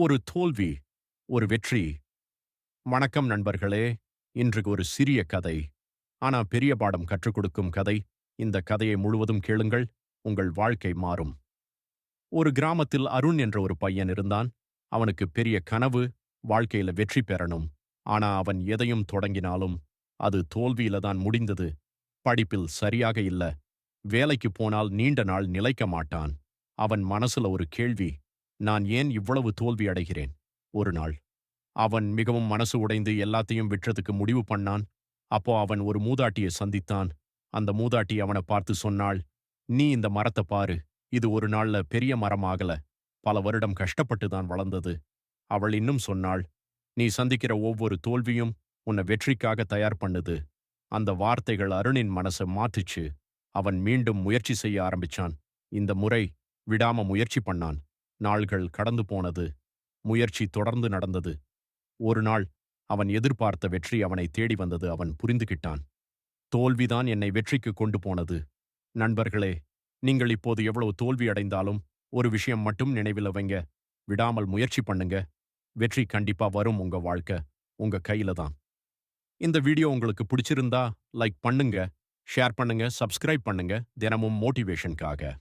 ஒரு தோல்வி, ஒரு வெற்றி. வணக்கம் நண்பர்களே. இன்று ஒரு சிறிய கதை. ஆனா பெரிய பாடம் கற்றுக் கொடுக்கும் கதை. இந்த கதையை முழுவதும் கேளுங்கள். உங்கள் வாழ்க்கை மாறும். ஒரு கிராமத்தில் அருண் என்ற ஒரு பையன் இருந்தான். அவனுக்கு பெரிய கனவு, வாழ்க்கையில வெற்றி பெறணும். ஆனா அவன் எதையும் தொடங்கினாலும் அது தோல்வியில தான் முடிந்தது. படிப்பில் சரியாக இல்ல. வேலைக்கு போனால் நீண்ட நாள் நிலைக்க மாட்டான். அவன் மனசுல ஒரு கேள்வி. நான் ஏன் இவ்வளவு தோல்வி அடைகிறேன்? ஒரு நாள் அவன் மிகவும் மனசு உடைந்து எல்லாத்தையும் விற்றதுக்கு முடிவு பண்ணான். அப்போ அவன் ஒரு மூதாட்டியை சந்தித்தான். அந்த மூதாட்டி அவனை பார்த்து சொன்னாள், "நீ இந்த மரத்தை பாரு. இது ஒரு நாள்ல பெரிய மரம் ஆகல. பல வருடம் கஷ்டப்பட்டு தான் வளர்ந்தது." அவள் இன்னும் சொன்னாள், "நீ சந்திக்கிற ஒவ்வொரு தோல்வியும் உன்னை வெற்றிக்காக தயார் பண்ணுது." அந்த வார்த்தைகள் அருணின் மனசை மாற்றுச்சு. அவன் மீண்டும் முயற்சி செய்ய ஆரம்பிச்சான். இந்த முறை விடாம முயற்சி பண்ணான். நாள்கள் கடந்து போனது. முயற்சி தொடர்ந்து நடந்தது. ஒரு நாள் அவன் எதிர்பார்த்த வெற்றி அவனை தேடி வந்தது. அவன் புரிந்துகிட்டான். தோல்விதான் என்னை வெற்றிக்கு கொண்டு போனது. நண்பர்களே, நீங்கள் இப்போது எவ்வளவு தோல்வி அடைந்தாலும் ஒரு விஷயம் மட்டும் நினைவில் வைங்க. விடாமல் முயற்சி பண்ணுங்க. வெற்றி கண்டிப்பா வரும். உங்க வாழ்க்கை உங்க கையில தான். இந்த வீடியோ உங்களுக்கு பிடிச்சிருந்தா லைக் பண்ணுங்க, ஷேர் பண்ணுங்க, சப்ஸ்கிரைப் பண்ணுங்க. தினமும் மோட்டிவேஷனுக்காக.